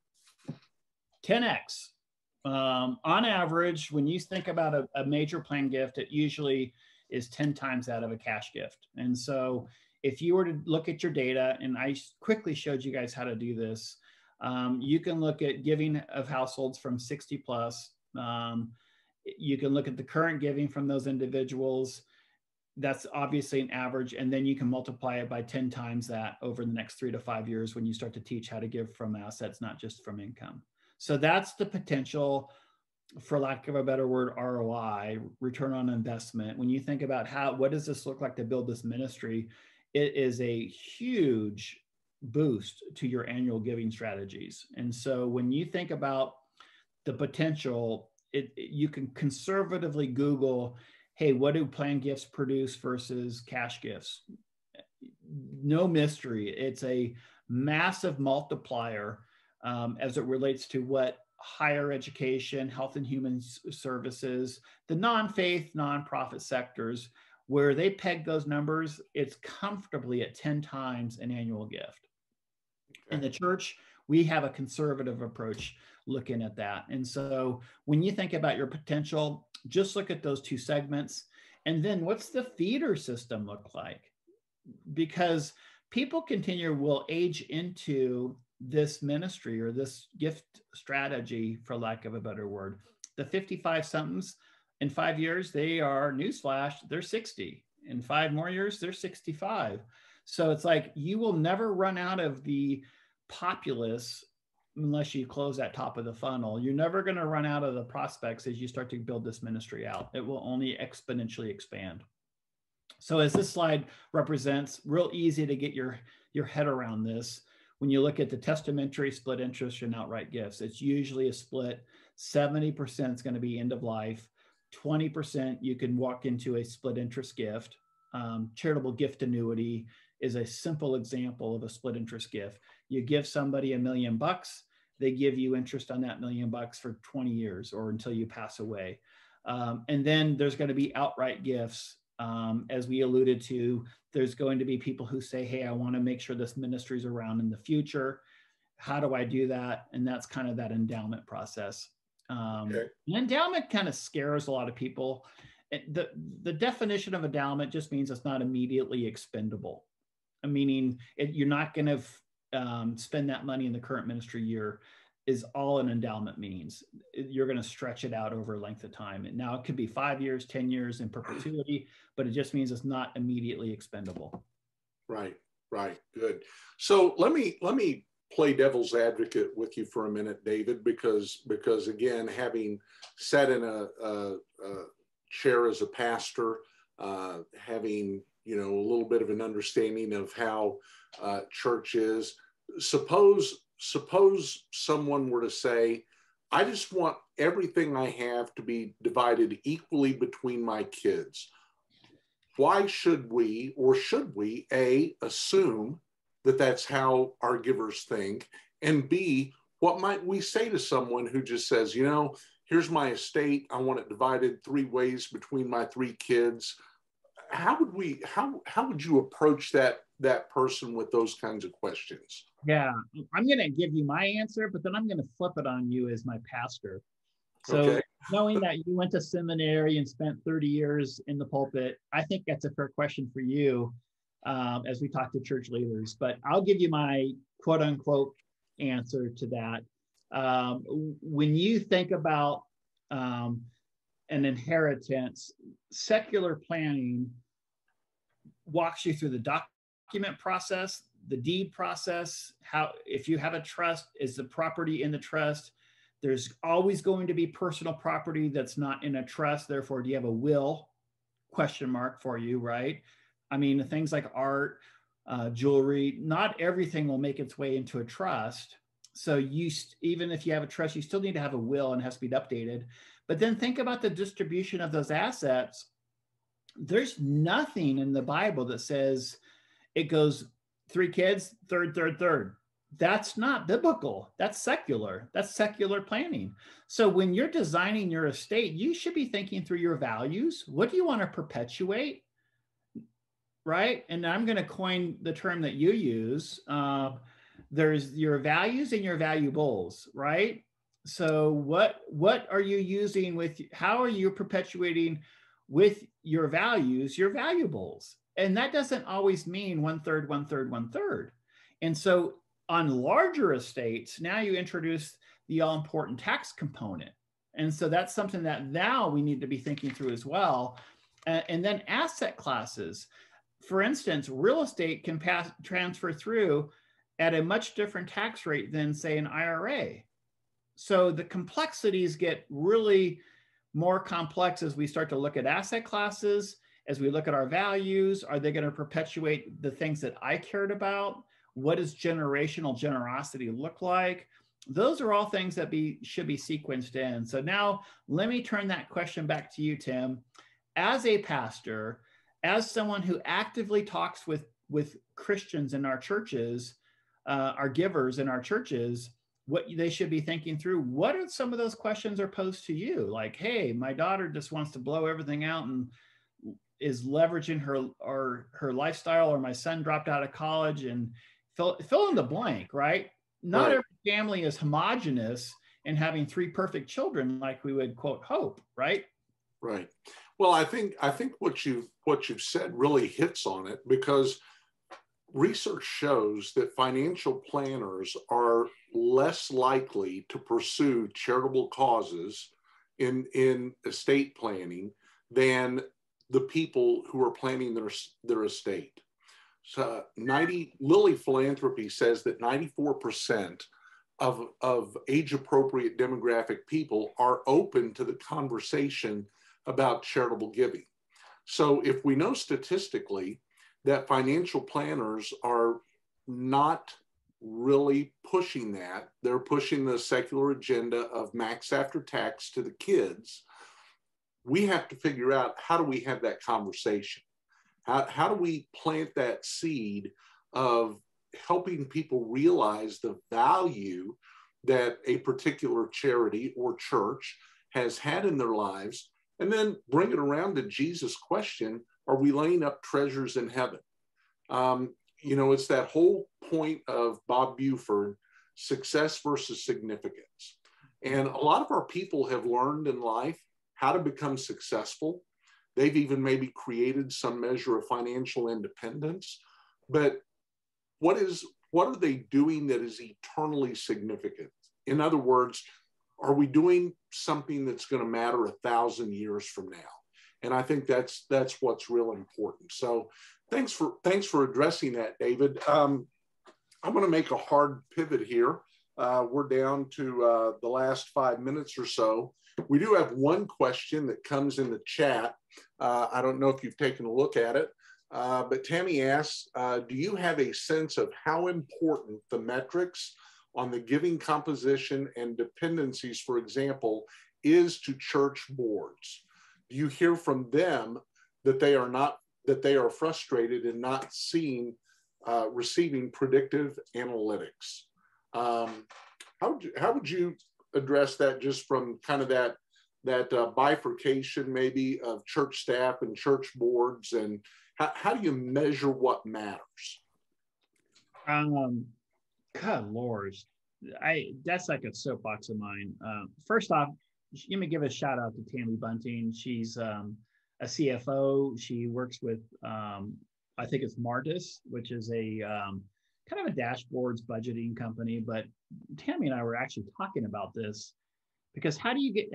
B: 10x. On average, when you think about a major plan gift, it usually is 10 times that of a cash gift. And so if you were to look at your data, and I quickly showed you guys how to do this, you can look at giving of households from 60 plus. You can look at the current giving from those individuals. That's obviously an average. And then you can multiply it by 10 times that over the next 3 to 5 years when you start to teach how to give from assets, not just from income. So that's the potential, for lack of a better word, ROI, return on investment. When you think about what does this look like to build this ministry, it is a huge boost to your annual giving strategies. And so when you think about the potential, you can conservatively Google, hey, what do plan gifts produce versus cash gifts? No mystery. It's a massive multiplier as it relates to what higher education, health and human services, the non-faith, nonprofit sectors, where they peg those numbers, it's comfortably at 10 times an annual gift. Okay. In the church, we have a conservative approach looking at that. And so when you think about your potential, just look at those two segments. And then what's the feeder system look like? Because people will age into this ministry or this gift strategy, for lack of a better word. The 55 somethings, in 5 years, they are, newsflash, they're 60. In 5 more years, they're 65. So it's like, you will never run out of the populace unless you close that top of the funnel. You're never going to run out of the prospects as you start to build this ministry out. It will only exponentially expand. So as this slide represents, real easy to get your head around this. When you look at the testamentary, split interest, and outright gifts, it's usually a split. 70% is going to be end of life. 20% you can walk into a split interest gift. Charitable gift annuity is a simple example of a split interest gift. You give somebody $1 million, they give you interest on that $1 million for 20 years or until you pass away. And then there's going to be outright gifts. As we alluded to, there's going to be people who say, hey, I want to make sure this ministry is around in the future. How do I do that? And that's kind of that endowment process. Okay. An endowment kind of scares a lot of people. The definition of endowment just means it's not immediately expendable. Meaning you're not going to spend that money in the current ministry year is all an endowment means. You're going to stretch it out over a length of time. And now it could be 5 years, 10 years in perpetuity, but it just means it's not immediately expendable.
A: Right. Good. So let me play devil's advocate with you for a minute, David, because again, having sat in a chair as a pastor, having a little bit of an understanding of how church is. Suppose someone were to say, I just want everything I have to be divided equally between my kids. Why should we A, assume that that's how our givers think, and B, what might we say to someone who just says, here's my estate, I want it divided 3 ways between my 3 kids. How would you approach that person with those kinds of questions?
B: Yeah, I'm going to give you my answer, but then I'm going to flip it on you as my pastor. So okay. Knowing that you went to seminary and spent 30 years in the pulpit, I think that's a fair question for you as we talk to church leaders. But I'll give you my quote unquote answer to that. When you think about an inheritance, secular planning walks you through the document process, the deed process, how, if you have a trust, is the property in the trust? There's always going to be personal property that's not in a trust. Therefore, do you have a will? Question mark for you, right? I mean, things like art, jewelry. Not everything will make its way into a trust. So even if you have a trust, you still need to have a will and it has to be updated. But then think about the distribution of those assets. There's nothing in the Bible that says it goes 3 kids, third. That's not biblical. That's secular. That's secular planning. So when you're designing your estate, you should be thinking through your values. What do you want to perpetuate? Right? And I'm going to coin the term that you use. There's your values and your valuables, right? So what are you using how are you perpetuating with your values, your valuables? And that doesn't always mean 1/3, 1/3, 1/3. And so on larger estates, now you introduce the all important tax component. And so that's something that now we need to be thinking through as well. And then asset classes. For instance, real estate can transfer through at a much different tax rate than, say, an IRA. So the complexities get really more complex as we start to look at asset classes, as we look at our values. Are they going to perpetuate the things that I cared about? What does generational generosity look like? Those are all things that should be sequenced in. So now let me turn that question back to you, Tim. As a pastor, as someone who actively talks with Christians in our churches, our givers in our churches, what they should be thinking through, what are some of those questions are posed to you? Like, hey, my daughter just wants to blow everything out and is leveraging her lifestyle, or my son dropped out of college, and fill in the blank, right? Not every family is homogenous and having 3 perfect children like we would quote hope, right?
A: Right. Well, I think what you've said really hits on it, because research shows that financial planners are less likely to pursue charitable causes in estate planning than the people who are planning their estate. So Lilly Philanthropy says that 94% of age-appropriate demographic people are open to the conversation about charitable giving. So if we know statistically that financial planners are not really pushing that, they're pushing the secular agenda of max after tax to the kids, we have to figure out, how do we have that conversation? How do we plant that seed of helping people realize the value that a particular charity or church has had in their lives, and then bring it around to Jesus' question, are we laying up treasures in heaven? It's that whole point of Bob Buford, success versus significance. And a lot of our people have learned in life how to become successful. They've even maybe created some measure of financial independence. But what are they doing that is eternally significant? In other words, are we doing something that's going to matter 1,000 years from now? And I think that's what's real important. So thanks for addressing that, David. I'm going to make a hard pivot here. We're down to the last 5 minutes or so. We do have one question that comes in the chat. I don't know if you've taken a look at it, but Tammy asks, do you have a sense of how important the metrics on the giving composition and dependencies, for example, is to church boards? Do you hear from them that they are frustrated in not receiving predictive analytics? How would you address that, just from kind of that bifurcation maybe of church staff and church boards, and how do you measure what matters?
B: God Lord, that's like a soapbox of mine. First off, let me give a shout out to Tammy Bunting. She's a CFO. She works with, I think it's Martis, which is a kind of a dashboards budgeting company. But Tammy and I were actually talking about this, because how do you get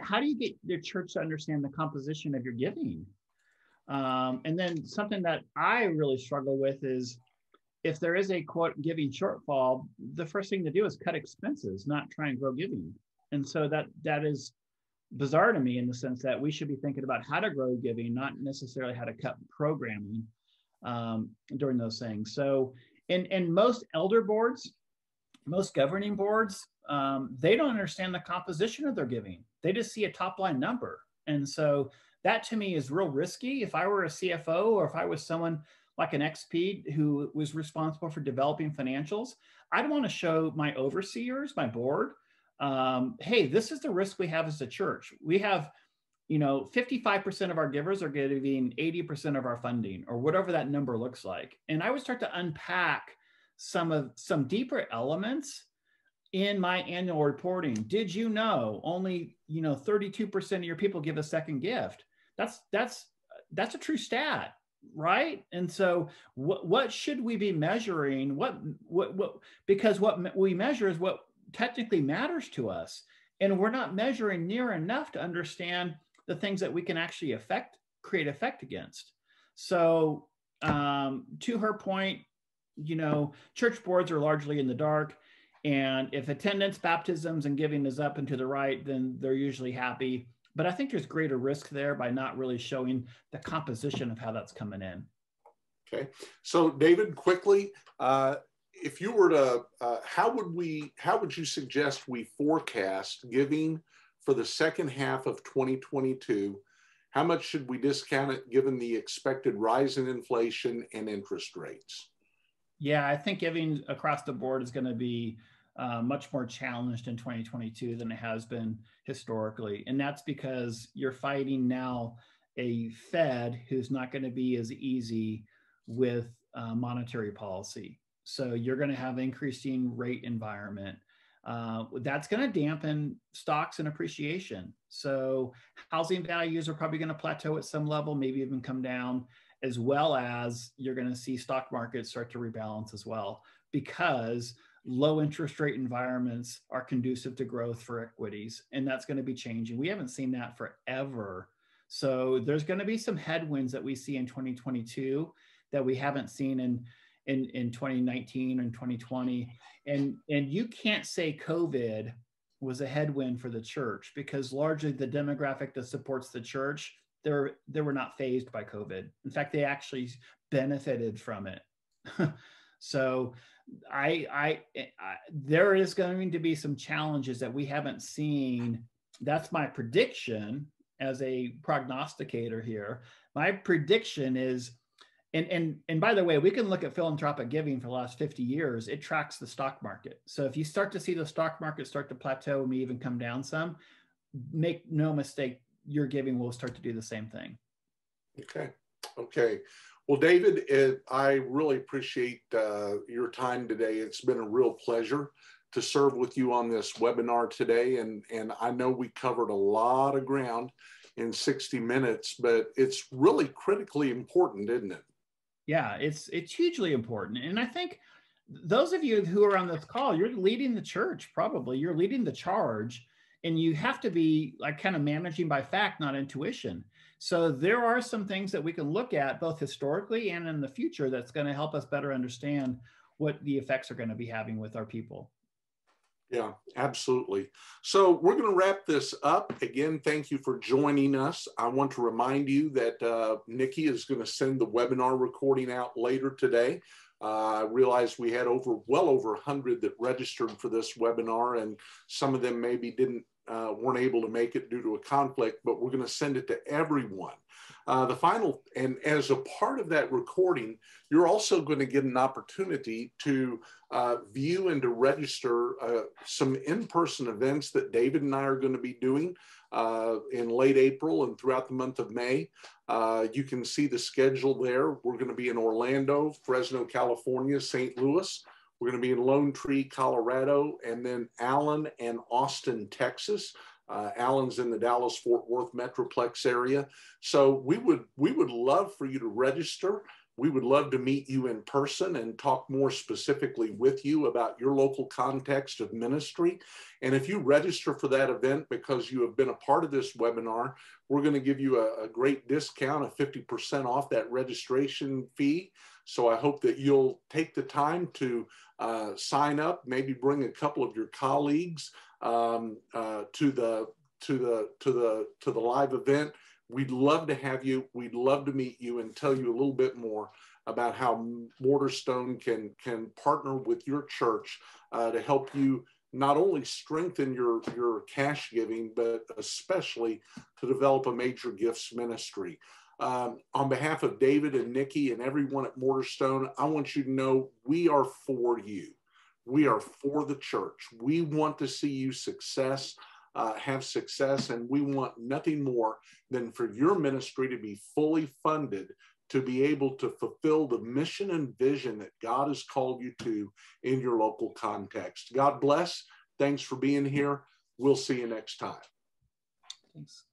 B: your church to understand the composition of your giving? And then something that I really struggle with is, if there is a quote giving shortfall, the first thing to do is cut expenses, not try and grow giving. And so that is bizarre to me, in the sense that we should be thinking about how to grow giving, not necessarily how to cut programming. during those things. So in most elder boards, most governing boards, they don't understand the composition of their giving. They just see a top line number. And so that to me is real risky. If I were a CFO, or if I was someone like an XP who was responsible for developing financials, I'd want to show my overseers, my board, hey, this is the risk we have as a church. We have, 55% of our givers are giving 80% of our funding, or whatever that number looks like. And I would start to unpack some deeper elements in my annual reporting. Did you know only 32% of your people give a second gift? That's a true stat, right? And so what should we be measuring? Because what we measure is what technically matters to us, and we're not measuring near enough to understand the things that we can actually create effect against. So to her point, church boards are largely in the dark. And if attendance, baptisms, and giving is up and to the right, then they're usually happy. But I think there's greater risk there by not really showing the composition of how that's coming in.
A: Okay. So David, quickly, if you were to, how would you suggest we forecast giving for the second half of 2022? How much should we discount it given the expected rise in inflation and interest rates?
B: Yeah, I think giving across the board is going to be much more challenged in 2022 than it has been historically. And that's because you're fighting now a Fed who's not going to be as easy with monetary policy. So you're going to have increasing rate environment. That's going to dampen stocks and appreciation. So housing values are probably going to plateau at some level, maybe even come down, as well as you're going to see stock markets start to rebalance as well, because low interest rate environments are conducive to growth for equities, and that's going to be changing. We haven't seen that forever. So there's going to be some headwinds that we see in 2022 that we haven't seen in 2019 and 2020. And you can't say COVID was a headwind for the church, because largely the demographic that supports the church, they were not fazed by COVID. In fact, they actually benefited from it. So there is going to be some challenges that we haven't seen. That's my prediction as a prognosticator here. My prediction is, and by the way, we can look at philanthropic giving for the last 50 years. It tracks the stock market. So if you start to see the stock market start to plateau and even come down some, make no mistake, your giving will start to do the same thing. Okay.
A: Well, David, I really appreciate your time today. It's been a real pleasure to serve with you on this webinar today. And I know we covered a lot of ground in 60 minutes, but it's really critically important, isn't it?
B: Yeah, it's hugely important. And I think those of you who are on this call, you're leading the church, probably. You're leading the charge. And you have to be like kind of managing by fact, not intuition. So there are some things that we can look at both historically and in the future that's going to help us better understand what the effects are going to be having with our people.
A: Yeah, absolutely. So we're going to wrap this up. Again, thank you for joining us. I want to remind you that Nikki is going to send the webinar recording out later today. I realized we had well over 100 that registered for this webinar, and some of them maybe weren't able to make it due to a conflict, but we're going to send it to everyone. And as a part of that recording, you're also going to get an opportunity to view and to register some in-person events that David and I are going to be doing in late April and throughout the month of May. You can see the schedule there. We're going to be in Orlando, Fresno, California, St. Louis. We're going to be in Lone Tree, Colorado, and then Allen and Austin, Texas. Allen's in the Dallas-Fort Worth Metroplex area. So we would love for you to register. We would love to meet you in person and talk more specifically with you about your local context of ministry. And if you register for that event because you have been a part of this webinar, we're going to give you a great discount of 50% off that registration fee. So I hope that you'll take the time to sign up, maybe bring a couple of your colleagues to the live event. We'd love to have you. We'd love to meet you and tell you a little bit more about how Mortarstone can partner with your church to help you not only strengthen your cash giving, but especially to develop a major gifts ministry. On behalf of David and Nikki and everyone at Mortarstone, I want you to know we are for you. We are for the church. We want to see you have success, and we want nothing more than for your ministry to be fully funded to be able to fulfill the mission and vision that God has called you to in your local context. God bless. Thanks for being here. We'll see you next time.
B: Thanks.